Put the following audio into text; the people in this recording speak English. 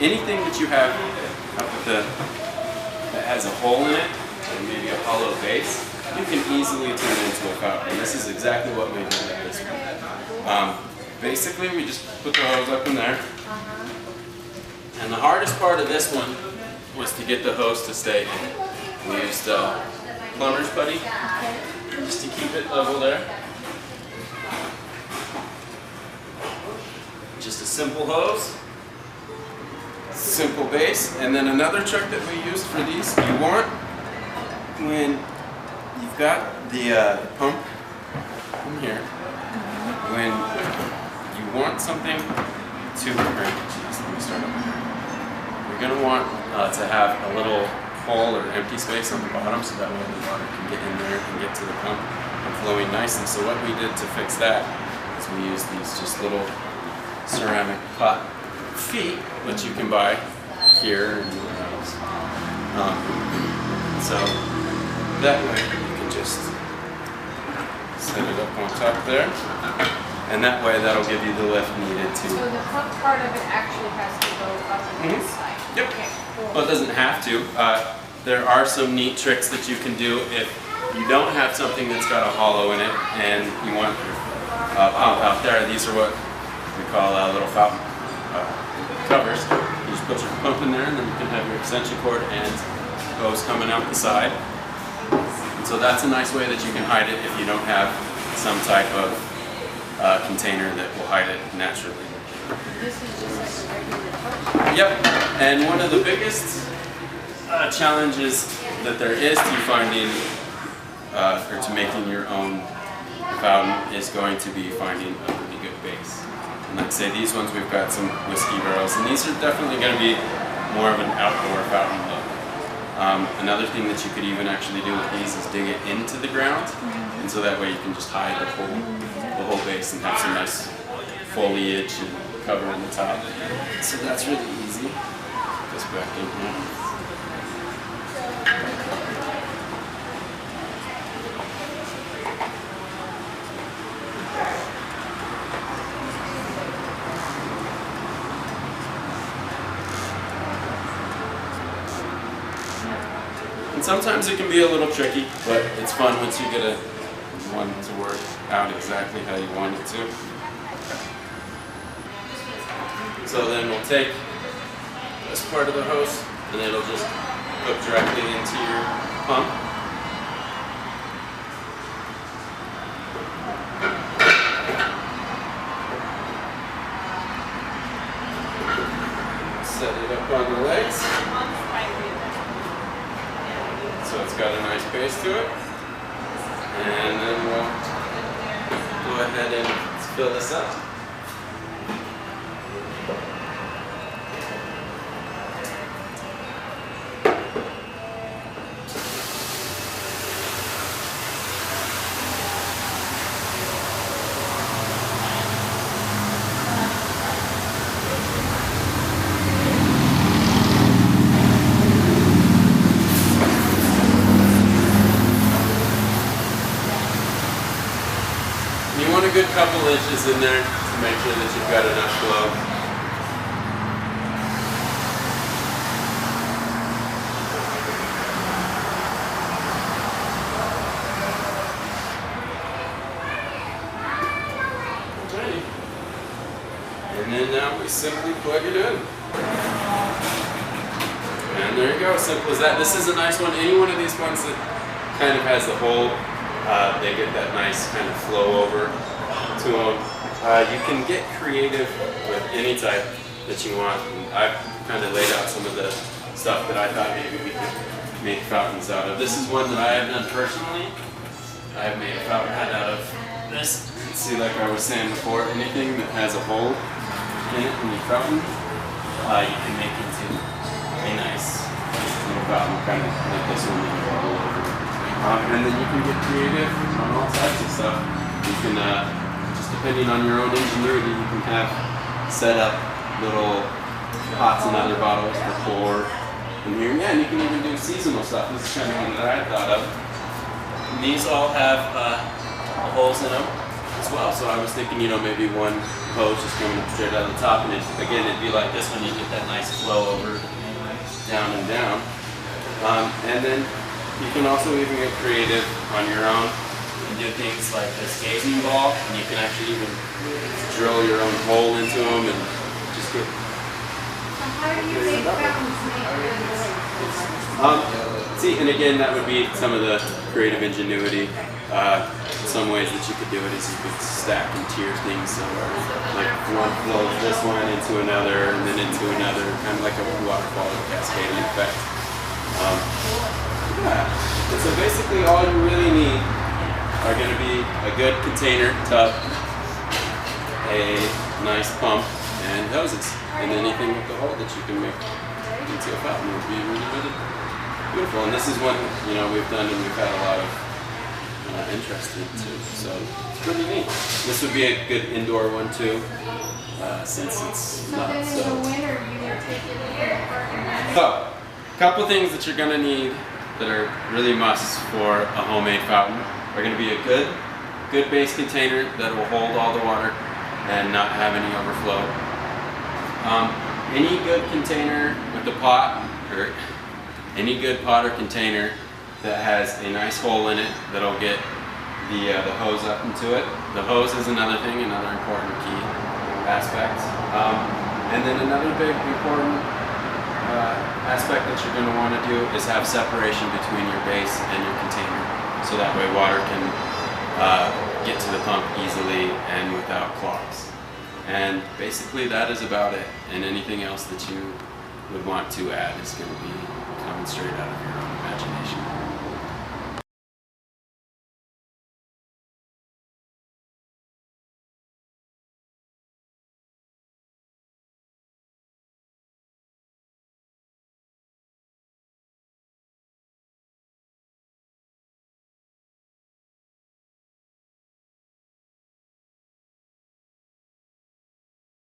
anything that you have that has a hole in it, and maybe a hollow base, you can easily turn it into a fountain. And this is exactly what we did with this one. Basically, we just put the hose up in there. And the hardest part of this one was to get the hose to stay in. We used plumber's putty just to keep it level there. Just a simple hose, simple base, and then another trick that we used for these, you want, when you've got the pump in here, when you want something to, let me start over here. You're going to want to have a little hole or empty space on the bottom so that way the water can get in there and get to the pump and flowing nicely. So what we did to fix that is we used these just little ceramic pot feet, which you can buy here and anywhere else. So that way you can just set it up on top there, and that way that'll give you the lift needed to. So the pump part of it actually has to go up on this side. Yep. Okay, cool. Well, it doesn't have to. There are some neat tricks that you can do if you don't have something that's got a hollow in it and you want a pump out there. These are what we call little fountain covers. You just put your pump in there, and then you can have your extension cord and hose coming out the side. And so that's a nice way that you can hide it if you don't have some type of container that will hide it naturally. This is just like a regular pump. Yep, and one of the biggest challenges that there is to finding or to making your own fountain is going to be finding a really good base. And like I say, these ones we've got some whiskey barrels, and these are definitely going to be more of an outdoor fountain look. Another thing that you could even actually do with these is dig it into the ground, and so that way you can just hide the whole base and have some nice foliage and cover on the top. So that's really easy. Just back in here. And sometimes it can be a little tricky, but it's fun once you get one to work out exactly how you want it to. So then we'll take this part of the hose and it'll just hook directly into your pump. Set it up on the legs. So it's got a nice base to it. And then we'll go ahead and fill this up. You want a good couple inches in there to make sure that you've got enough flow. Okay. And then now we simply plug it in. And there you go, simple as that. This is a nice one. Any one of these ones that kind of has the hole, they get that nice kind of flow over to them. You can get creative with any type that you want. And I've kind of laid out some of the stuff that I thought maybe we could make fountains out of. This is one that I have done personally. I've made a fountain head out of this. See, like I was saying before, anything that has a hole in it in your fountain, you can make into a nice little fountain, kind of like this one that you all over. And then you can get creative on all types of stuff. You can, just depending on your own ingenuity, you can have set up little pots and other bottles for pour in here. Yeah, and you can even do seasonal stuff. This is kind of one that I thought of. And these all have holes in them. as well. So I was thinking, you know, maybe one hose just coming up straight out of the top, and again, it'd be like this one. You get that nice flow over, down and down. And then you can also even get creative on your own and do things like this gazing ball, and you can actually even drill your own hole into them and just get. So how do you make fountains make See, and again, that would be some of the creative ingenuity. Some ways that you could do it is you could stack and tier things, so like one flows this one into another and then into another, kind of like a waterfall or cascading effect. Yeah. And so basically all you really need are going to be a good container tub, a nice pump, and hoses. And anything with the hole that you can make into a fountain would be really, really beautiful. And this is one, you know, we've done and we've had a lot of interest in too. So it's pretty neat. This would be a good indoor one too, since it's not then so. in the winter you would take it in. So, a couple things that you're going to need that are really musts for a homemade fountain are going to be a good base container that will hold all the water and not have any overflow. Any good container with a pot, or any good pot or container that has a nice hole in it that'll get the hose up into it. The hose is another thing, another important key aspect. And then another big important aspect that you're going to want to do is have separation between your base and your container, so that way water can get to the pump easily and without clogs. And basically that is about it, and anything else that you would want to add is going to be coming straight out of your own imagination.